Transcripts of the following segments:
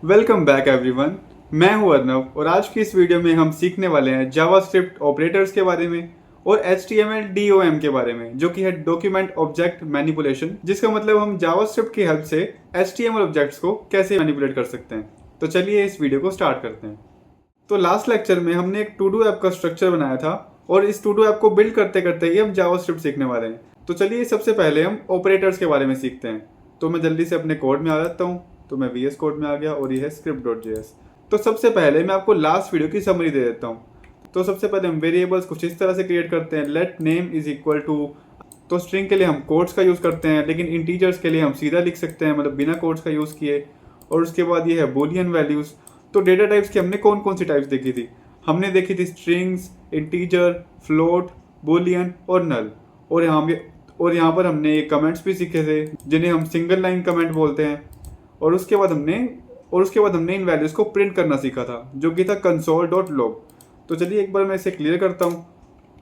Welcome back everyone. मैं हूं अर्नव और आज की इस वीडियो में हम सीखने वाले हैं जावास्क्रिप्ट ऑपरेटर्स के बारे में और HTML DOM के बारे में, जो कि है डॉक्यूमेंट ऑब्जेक्ट मैनिपुलेशन, जिसका मतलब हम जावास्क्रिप्ट की हेल्प से HTML ऑब्जेक्ट्स को कैसे मैनिपुलेट कर सकते हैं। तो चलिए इस वीडियो को स्टार्ट करते हैं। तो लास्ट लेक्चर में हमने एक टू डू ऐप का स्ट्रक्चर बनाया था और इस टू डू ऐप को बिल्ड करते करते ही हम जावास्क्रिप्ट सीखने वाले हैं। तो चलिए सबसे पहले हम ऑपरेटर्स के बारे में सीखते हैं। तो मैं जल्दी से अपने कोड में आ जाता हूँ। तो मैं VS कोड में आ गया और ये है script.js। तो सबसे पहले मैं आपको लास्ट वीडियो की समरी दे देता हूँ। तो सबसे पहले हम वेरिएबल्स कुछ इस तरह से क्रिएट करते हैं। Let name is equal to, तो स्ट्रिंग के लिए हम कोट्स का यूज़ करते हैं, लेकिन इंटीजर्स के लिए हम सीधा लिख सकते हैं, मतलब बिना कोट्स का यूज़ किए। और उसके बाद ये है बूलियन वैल्यूज़। तो डेटा टाइप्स की हमने कौन कौन सी टाइप्स देखी थी? हमने देखी थी स्ट्रिंग्स, इंटीजर, फ्लोट, बूलियन और नल। और यहाँ पर हमने कमेंट्स भी सीखे थे, जिन्हें हम सिंगल लाइन कमेंट बोलते हैं। और उसके बाद हमने इन वैल्यूज़ को प्रिंट करना सीखा था, जो कि था console.log। तो चलिए एक बार मैं इसे क्लियर करता हूँ।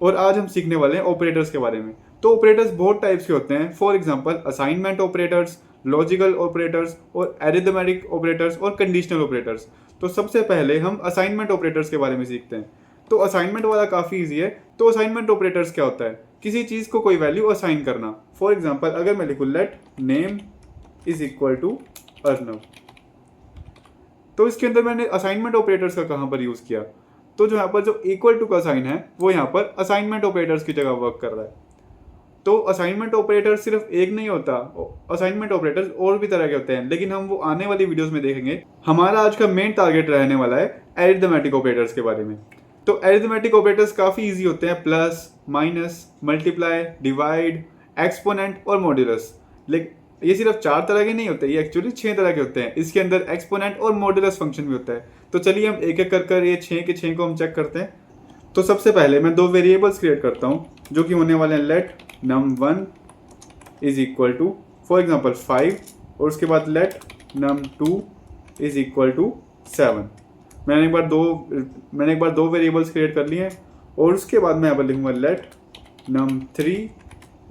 और आज हम सीखने वाले हैं ऑपरेटर्स के बारे में। तो ऑपरेटर्स बहुत टाइप्स के होते हैं। For example assignment operators, logical operators और अरिथमेटिक ऑपरेटर्स और कंडीशनल ऑपरेटर्स। तो सबसे पहले हम असाइनमेंट ऑपरेटर्स के बारे में सीखते हैं। तो असाइनमेंट वाला काफ़ी ईजी है। तो असाइनमेंट ऑपरेटर्स क्या होता है? किसी चीज़ को कोई वैल्यू असाइन करना। फॉर एग्जाम्पल अगर मैं लिखूँ let name is equal to Arnav, तो इसके अंदर मैंने असाइनमेंट ऑपरेटर्स का कहाँ पर यूज़ किया? तो जो यहाँ पर जो इक्वल टू का साइन है वो यहाँ पर असाइनमेंट ऑपरेटर्स की जगह वर्क कर रहा है। तो असाइनमेंट ऑपरेटर सिर्फ एक नहीं होता, असाइनमेंट ऑपरेटर्स और भी तरह के होते हैं, लेकिन हम वो आने वाली वीडियोस में देखेंगे। हमारा आज का मेन टारगेट रहने वाला है अरिथमेटिक ऑपरेटर्स के बारे में। तो अरिथमेटिक ऑपरेटर्स काफ़ी ईजी होते हैं। Plus, minus, multiply, divide, exponent और मॉड्यूलस। लेकिन ये सिर्फ 4 तरह के नहीं होते, ये एक्चुअली 6 तरह के होते हैं। इसके अंदर एक्सपोनेंट और मॉड्यूलस फंक्शन भी होता है। तो चलिए हम एक एक कर ये 6 के 6 को हम चेक करते हैं। तो सबसे पहले मैं 2 वेरिएबल्स क्रिएट करता हूँ, जो कि होने वाले हैं let num1 is equal to for example 5 और उसके बाद late num2 is equal to 7। मैंने एक बार दो वेरिएबल्स क्रिएट कर लिए हैं। और उसके बाद मैं यहाँ पर लिखूँगा let num3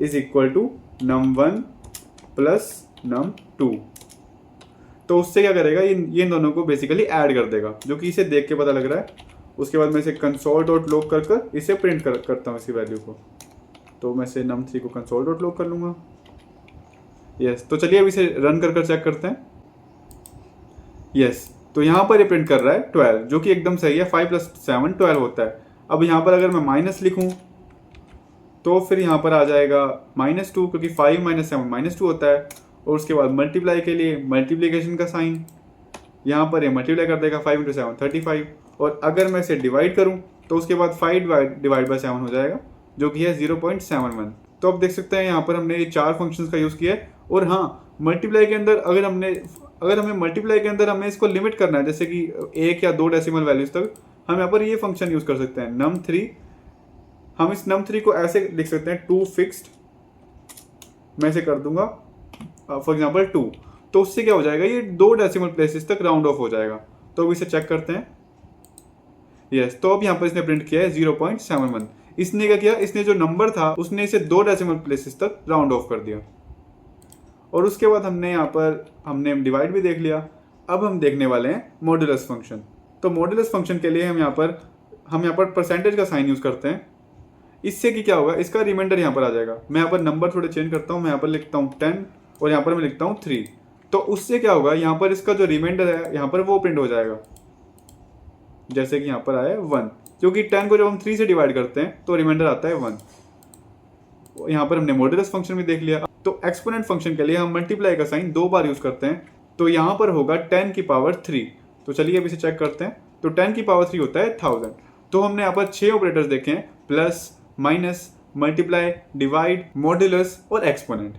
is equal to num1 plus num2। तो उससे क्या करेगा, ये इन दोनों को बेसिकली ऐड कर देगा, जो कि इसे देख के पता लग रहा है। उसके बाद मैं इसे console.log कर इसे प्रिंट करता हूँ इसी वैल्यू को। तो मैं इसे num3 को console.log कर लूँगा। यस, तो चलिए अब इसे रन कर चेक करते हैं। यस, तो यहाँ पर ये प्रिंट कर रहा है 12, जो कि एकदम सही है। 5 + 7 12 होता है। अब यहाँ पर अगर मैं माइनस लिखूँ तो फिर यहाँ पर आ जाएगा -2, क्योंकि 5 - 7 -2 होता है। और उसके बाद मल्टीप्लाई के लिए मल्टीप्लिकेशन का साइन, यहाँ पर ये मल्टीप्लाई कर देगा 5 × 7 35। और अगर मैं इसे डिवाइड करूँ तो उसके बाद 5 डिवाइड बाय 7 हो जाएगा, जो कि है 0.71। तो अब देख सकते हैं यहाँ पर हमने ये 4 फंक्शंस का यूज़ किया है। और हाँ, मल्टीप्लाई के अंदर अगर हमें मल्टीप्लाई के अंदर हमें इसको लिमिट करना है, जैसे कि 1 या 2 डेसिमल वैल्यूज तक, हम यहाँ पर ये फंक्शन यूज़ कर सकते हैं num3। हम इस num3 को ऐसे लिख सकते हैं टू फिक्स्ड। मैं इसे कर दूंगा फॉर एग्जाम्पल 2। तो उससे क्या हो जाएगा, ये 2 डेसिमल प्लेसेस तक राउंड ऑफ हो जाएगा। तो अब इसे चेक करते हैं। यस, तो अब यहाँ पर इसने प्रिंट किया है 0.71। इसने क्या किया, इसने जो नंबर था उसने इसे 2 डेसिमल प्लेसेस तक राउंड ऑफ कर दिया। और उसके बाद हमने डिवाइड भी देख लिया। अब हम देखने वाले हैं मॉड्यूलस फंक्शन। तो मॉड्यूलस फंक्शन के लिए हम यहाँ पर परसेंटेज का साइन यूज़ करते हैं। इससे कि क्या होगा, इसका रिमाइंडर यहाँ पर आ जाएगा। मैं यहाँ पर नंबर थोड़े चेंज करता हूँ। मैं यहाँ पर लिखता हूँ 10 और यहाँ पर मैं लिखता हूँ 3। तो उससे क्या होगा, यहाँ पर इसका जो रिमाइंडर है यहाँ पर वो प्रिंट हो जाएगा, जैसे कि यहाँ पर आया 1, क्योंकि 10 को जब हम 3 से डिवाइड करते हैं तो रिमाइंडर आता है 1। यहाँ पर हमने मॉड्यूलस फंक्शन भी देख लिया। तो एक्सपोनेंट फंक्शन के लिए हम मल्टीप्लाई का साइन 2 बार यूज़ करते हैं। तो यहाँ पर होगा 10 की पावर 3। तो चलिए अब इसे चेक करते हैं। तो 10 की पावर 3 होता है 1000। तो हमने यहाँ पर 6 ऑपरेटर्स देखे हैं, plus, minus, multiply, divide, modulus और एक्सपोनेंट।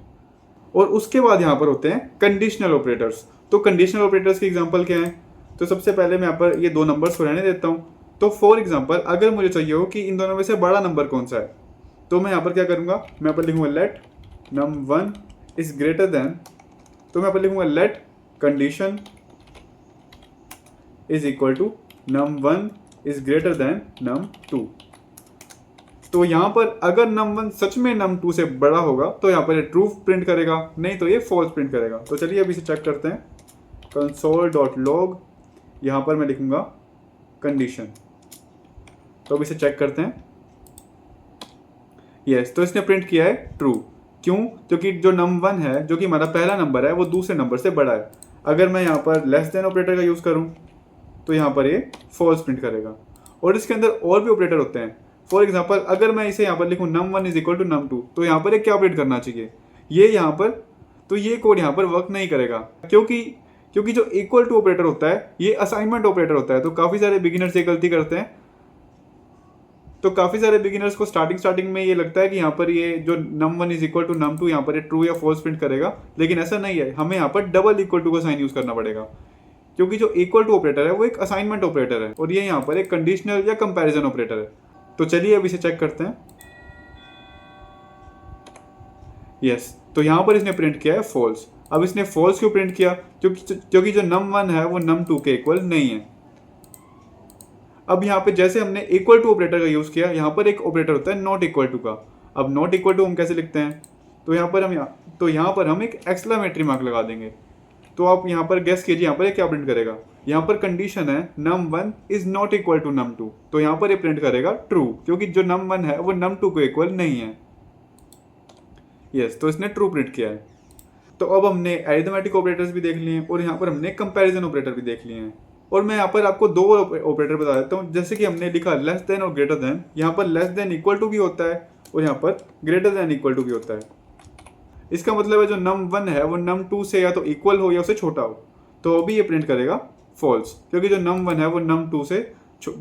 और उसके बाद यहाँ पर होते हैं कंडीशनल ऑपरेटर्स। तो कंडीशनल ऑपरेटर्स के एग्जांपल क्या हैं? तो सबसे पहले मैं यहाँ पर ये 2 नंबर्स को रहने देता हूँ। तो फॉर एग्जांपल अगर मुझे चाहिए हो कि इन दोनों में से बड़ा नंबर कौन सा है, तो मैं यहाँ पर क्या करूँगा, मैं यहाँ पर लिखूँगा late num1 is greater then, तो मैं यहाँ पर लिखूँगा let condition is equal to num1 is greater than num2। तो यहाँ पर अगर num1 सच में num2 से बड़ा होगा तो यहाँ पर ये ट्रू प्रिंट करेगा, नहीं तो ये फॉल्स प्रिंट करेगा। तो चलिए अब इसे चेक करते हैं। console.log, यहाँ पर मैं लिखूँगा कंडीशन। तो अब इसे चेक करते हैं। यस, तो इसने प्रिंट किया है ट्रू। क्यों? क्योंकि जो num1 है, जो कि हमारा पहला नंबर है, वो दूसरे नंबर से बड़ा है। अगर मैं यहाँ पर लेस देन ऑपरेटर का यूज़ करूँ तो यहाँ पर ये फॉल्स प्रिंट करेगा। और इसके अंदर और भी ऑपरेटर होते हैं। फॉर एग्जाम्पल, अगर मैं इसे यहाँ पर लिखूँ num1 is equal to num2, तो यहाँ पर ये क्या ऑपरेट करना चाहिए? ये यहाँ पर, तो ये कोड यहाँ पर वर्क नहीं करेगा, क्योंकि जो इक्वल टू ऑपरेटर होता है ये असाइनमेंट ऑपरेटर होता है। तो काफ़ी सारे बिगिनर्स ये गलती करते हैं। तो काफ़ी सारे बिगिनर्स को स्टार्टिंग में ये लगता है कि यहाँ पर ये जो num1 is equal to num2, यहाँ पर ये ट्रू या फॉल्स प्रिंट करेगा, लेकिन ऐसा नहीं है। हमें यहाँ पर डबल इक्वल टू का साइन यूज़ करना पड़ेगा, क्योंकि जो इक्वल टू ऑपरेटर है वो एक असाइनमेंट ऑपरेटर है और ये यहाँ पर एक कंडीशनल या कंपैरिजन ऑपरेटर है। तो चलिए अब इसे चेक करते हैं। यस, तो यहाँ पर इसने प्रिंट किया है फॉल्स। अब इसने फॉल्स क्यों प्रिंट किया? क्योंकि जो num1 है वो num2 के इक्वल नहीं है। अब यहाँ पे जैसे हमने इक्वल टू ऑपरेटर का यूज़ किया, यहाँ पर एक ऑपरेटर होता है नॉट इक्वल टू का। अब नॉट इक्वल टू हम कैसे लिखते हैं? तो यहाँ पर हम एक एक्सक्लेमेटरी मार्क लगा देंगे। तो आप यहाँ पर गेस कीजिए यहाँ पर ये क्या प्रिंट करेगा। यहाँ पर कंडीशन है num1 is not equal to num2, तो यहाँ पर ये प्रिंट करेगा ट्रू, क्योंकि जो num1 है वो num2 को इक्वल नहीं है। यस, तो इसने ट्रू प्रिंट किया है। तो अब हमने अरिथमेटिक ऑपरेटर्स भी देख लिए हैं और यहाँ पर हमने कंपैरिजन ऑपरेटर भी देख लिए हैं। और मैं यहाँ पर आपको दो ऑपरेटर बता देता हूँ। जैसे कि हमने लिखा लेस देन और ग्रेटर देन, यहाँ पर लेस देन इक्वल टू भी होता है और यहाँ पर ग्रेटर देन इक्वल टू भी होता है। इसका मतलब है जो num1 है वो num2 से या तो इक्वल हो या उससे छोटा हो, तो अभी ये प्रिंट करेगा फॉल्स, क्योंकि जो num1 है वो num2 से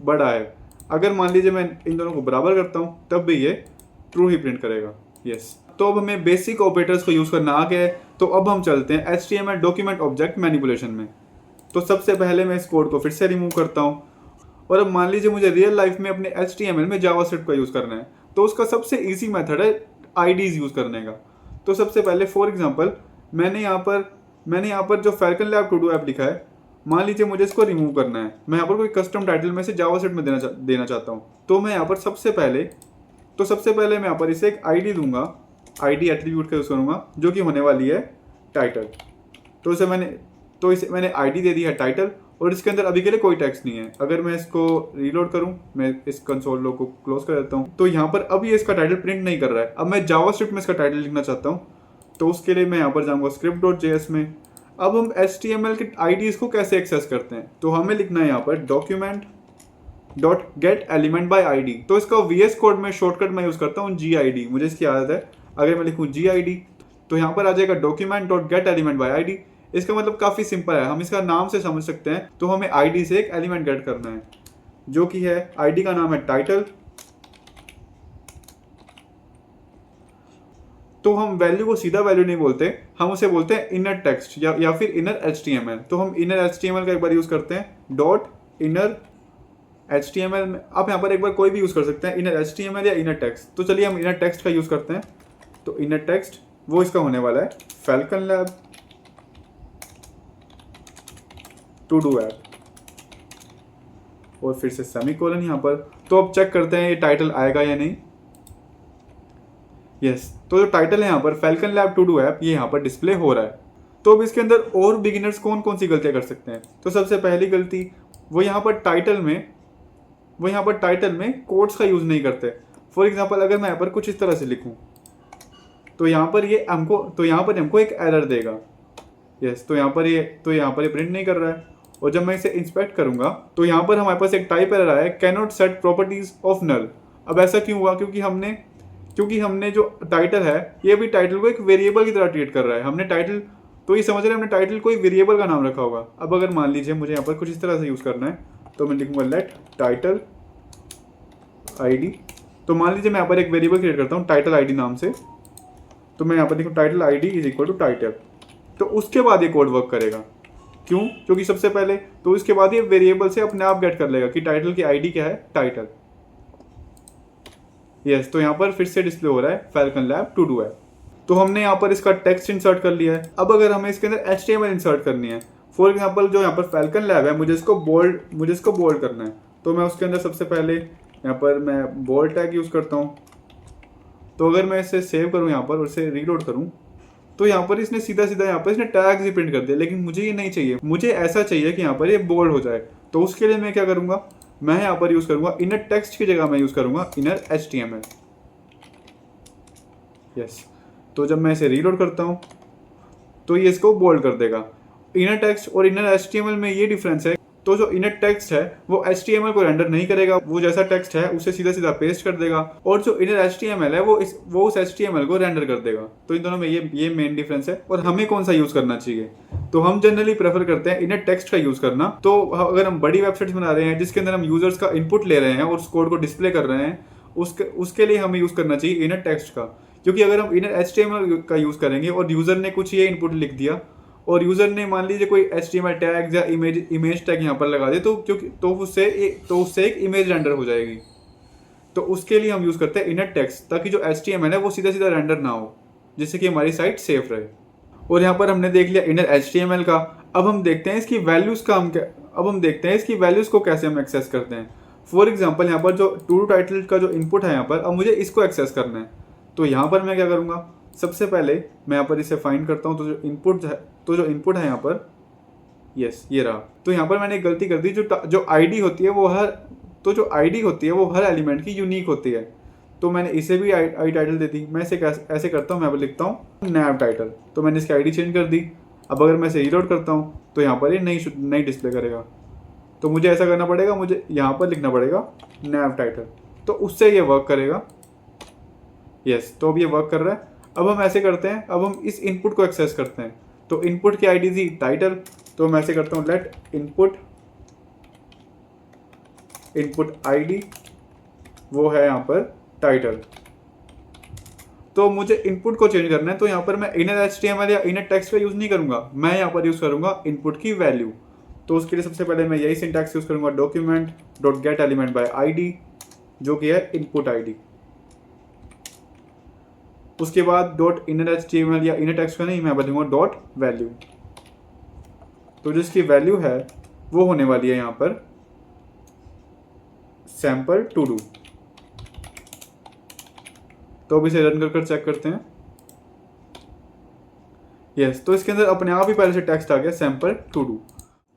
बड़ा है। अगर मान लीजिए मैं इन दोनों को बराबर करता हूँ तब भी ये ट्रू ही प्रिंट करेगा। यस, तो अब हमें बेसिक ऑपरेटर्स को यूज़ करना आ गया है। तो अब हम चलते हैं HTML डॉक्यूमेंट ऑब्जेक्ट मैनिपुलेशन में। तो सबसे पहले मैं इस कोड को फिर से रिमूव करता हूँ। और अब मान लीजिए मुझे रियल लाइफ में अपने HTML में जावास्क्रिप्ट का यूज़ करना है, तो उसका सबसे ईजी मेथड है IDs यूज़ करने का। तो सबसे पहले फॉर एग्जांपल मैंने यहाँ पर जो falcon lab to do app लिखा है, मान लीजिए मुझे इसको रिमूव करना है। मैं यहाँ पर कोई कस्टम टाइटल में से जावास्क्रिप्ट में देना चाहता हूँ। तो मैं यहाँ पर सबसे पहले मैं यहाँ पर इसे एक ID दूंगा, ID एट्रीब्यूट का यूज़ करूँगा, जो कि होने वाली है टाइटल। तो इसे मैंने ID दे दी है टाइटल, और इसके अंदर अभी के लिए कोई टेक्स्ट नहीं है। अगर मैं इसको रीलोड करूं, मैं इस कंसोल लॉग को क्लोज कर देता हूं, तो यहाँ पर अब ये इसका टाइटल प्रिंट नहीं कर रहा है। अब मैं जावास्क्रिप्ट में इसका टाइटल लिखना चाहता हूं, तो उसके लिए मैं यहाँ पर जाऊँगा script.js में। अब हम HTML के IDs को कैसे एक्सेस करते हैं, तो हमें लिखना है यहाँ पर document.getElementById। तो इसका VS कोड में शॉर्टकट मैं यूज़ करता हूँ GID, मुझे इसकी आदत है। अगर मैं लिखूँ GID तो यहाँ पर आ जाएगा document.getElementById। इसका मतलब काफ़ी सिंपल है, हम इसका नाम से समझ सकते हैं। तो हमें ID से एक एलिमेंट गेट करना है, जो कि है ID का नाम है टाइटल। तो हम वैल्यू को सीधा वैल्यू नहीं बोलते, हम उसे बोलते हैं इनर टेक्स्ट या फिर इनर HTML। तो हम इनर HTML का एक बार यूज़ करते हैं, डॉट इनर HTML में आप यहाँ पर एक बार कोई भी यूज़ कर सकते हैं, इनर HTML या इनर टेक्स्ट। तो चलिए हम इनर टेक्स्ट का यूज़ करते हैं। तो इनर टेक्स्ट वो इसका होने वाला है falcon lab to do app, और फिर से सेमीकोलन यहाँ पर। तो अब चेक करते हैं ये टाइटल आएगा या नहीं। यस, तो जो टाइटल है यहाँ पर falcon lab to do app, ये यहाँ पर डिस्प्ले हो रहा है। तो अब इसके अंदर और बिगिनर्स कौन कौन सी गलतियाँ कर सकते हैं। तो सबसे पहली गलती वो यहाँ पर टाइटल में कोट्स का यूज़ नहीं करते। फॉर एग्जाम्पल अगर मैं यहाँ पर कुछ इस तरह से लिखूँ, तो यहाँ पर हमको एक एरर देगा। यस, तो यहाँ पर ये प्रिंट नहीं कर रहा है। और जब मैं इसे इंस्पेक्ट करूंगा तो यहाँ पर हमारे पास एक टाइप एरर आया है, cannot set properties of null. अब ऐसा क्यों हुआ? क्योंकि हमने जो टाइटल है, ये भी टाइटल को एक वेरिएबल की तरह ट्रीट कर रहा है। हमने टाइटल, तो ये समझ रहे हैं हमने टाइटल कोई वेरिएबल का नाम रखा होगा। अब अगर मान लीजिए मुझे यहाँ पर कुछ इस तरह से यूज़ करना है, तो मैं लिखूंगा लेट टाइटल ID। तो मान लीजिए मैं यहाँ पर एक वेरिएबल क्रिएट करता हूँ टाइटल ID नाम से। तो मैं यहाँ पर लिखूँ title ID is equal to title. तो उसके बाद ये कोड वर्क करेगा। क्यों? क्योंकि सबसे पहले तो इसके बाद ये वेरिएबल से अपने आप गेट कर लेगा कि टाइटल की ID क्या है, टाइटल। यस, तो यहाँ पर फिर से डिस्प्ले हो रहा है falcon lab to do app. तो हमने यहाँ पर इसका टेक्स्ट इंसर्ट कर लिया है। अब अगर हमें इसके अंदर HTML इंसर्ट करनी है, फॉर एग्जाम्पल जो यहाँ पर फैल्कन लैब है, मुझे इसको बोल्ड करना है। तो मैं उसके अंदर सबसे पहले यहाँ पर मैं बोल्ड टैग यूज़ करता हूँ। तो अगर मैं इसे सेव करूँ यहाँ पर और इसे रीलोड करूँ, तो यहाँ पर इसने सीधा सीधा यहाँ पर इसने टैग्स ही प्रिंट कर दिया, लेकिन मुझे ये नहीं चाहिए, मुझे ऐसा चाहिए कि यहाँ पर ये बोल्ड हो जाए। तो उसके लिए मैं क्या करूँगा, मैं यहाँ पर यूज़ करूँगा इनर टेक्स्ट की जगह मैं यूज़ करूँगा इनर HTML। यस, तो जब मैं इसे रीलोड करता हूँ तो ये इसको बोल्ड कर देगा। इनर टेक्स्ट और इनर HTML में ये डिफरेंस है, तो जो इनर टेक्स्ट है वो HTML को रेंडर नहीं करेगा, वो जैसा टेक्स्ट है उसे सीधा सीधा पेस्ट कर देगा, और जो इनर HTML है वो उस HTML को रेंडर कर देगा। तो इन दोनों में ये मेन डिफरेंस है। और हमें कौन सा यूज करना चाहिए, तो हम जनरली प्रेफर करते हैं इनर टेक्स्ट का यूज करना। तो अगर हम बड़ी वेबसाइट्स बना रहे हैं जिसके अंदर हम यूजर्स का इनपुट ले रहे हैं और उस कोड को डिस्प्ले कर रहे हैं, उसके लिए हमें यूज करना चाहिए इनर टेक्स्ट का। क्योंकि अगर हम इनर HTML का यूज करेंगे और यूजर ने कुछ ये इनपुट लिख दिया और यूजर ने मान लीजिए कोई HTML टैग या इमेज टैग यहाँ पर लगा दे, तो क्योंकि तो उससे एक इमेज रेंडर हो जाएगी। तो उसके लिए हम यूज करते हैं इनर टेक्स्ट, ताकि जो HTML है वो सीधा सीधा रेंडर ना हो, जिससे कि हमारी साइट सेफ रहे। और यहाँ पर हमने देख लिया इनर HTML का। अब हम देखते हैं इसकी वैल्यूज का अब हम देखते हैं इसकी वैल्यूज को कैसे हम एक्सेस करते हैं। फॉर एग्जाम्पल यहाँ पर जो टू टाइटल का जो इनपुट है यहाँ पर, अब मुझे इसको एक्सेस करना है। तो यहाँ पर मैं क्या करूँगा, सबसे पहले मैं यहाँ पर इसे फाइंड करता हूँ। तो जो इनपुट है यहाँ पर, यस ये रहा। तो यहाँ पर मैंने एक गलती कर दी, जो आईडी होती है वो हर एलिमेंट की यूनिक होती है। तो मैंने इसे भी आई टाइटल दे दी। मैं इसे ऐसे करता हूँ, मैं यहाँ पर लिखता हूँ नैव टाइटल। तो मैंने इसकी आईडी चेंज कर दी। अब अगर मैं इसे रीलोड करता हूँ तो यहाँ पर ये नई डिस्प्ले करेगा। तो मुझे ऐसा करना पड़ेगा, मुझे यहाँ पर लिखना पड़ेगा नैव टाइटल, तो उससे ये वर्क करेगा। यस, तो अब ये वर्क कर रहा है। अब हम ऐसे करते हैं, अब हम इस इनपुट को एक्सेस करते हैं। तो इनपुट की आईडी थी टाइटल, तो मैं ऐसे करता हूँ लेट इनपुट आईडी वो है यहाँ पर टाइटल। तो मुझे इनपुट को चेंज करना है, तो यहाँ पर मैं इनर HTML या इनर टेक्स्ट का यूज नहीं करूंगा, मैं यहाँ पर यूज करूंगा इनपुट की वैल्यू। तो उसके लिए सबसे पहले मैं यही सिंटैक्स यूज करूंगा, document.getElementById, जो कि है इनपुट आईडी। उसके बाद .innerHTML या इनर टेक्स्ट का नहीं, मैं बताऊंगा .value। तो जिसकी वैल्यू है वो होने वाली है यहाँ पर sample to do। तो अब इसे रन कर चेक करते हैं। यस, तो इसके अंदर अपने आप ही पहले से टेक्स्ट आ गया sample to do।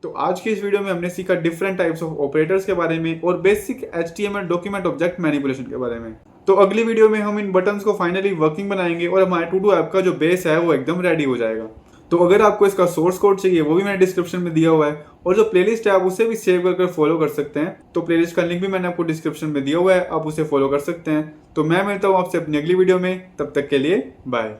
तो आज की इस वीडियो में हमने सीखा डिफरेंट टाइप्स ऑफ ऑपरेटर्स के बारे में और basic HTML document object manipulation के बारे में। तो अगली वीडियो में हम इन बटन्स को फाइनली वर्किंग बनाएंगे और हमारे टू डू ऐप का जो बेस है वो एकदम रेडी हो जाएगा। तो अगर आपको इसका सोर्स कोड चाहिए वो भी मैंने डिस्क्रिप्शन में दिया हुआ है, और जो प्लेलिस्ट है आप उसे भी सेव कर फॉलो कर सकते हैं। तो प्लेलिस्ट का लिंक भी मैंने आपको डिस्क्रिप्शन में दिया हुआ है, आप उसे फॉलो कर सकते हैं। तो मैं मिलता हूँ आपसे अपनी अगली वीडियो में, तब तक के लिए बाय।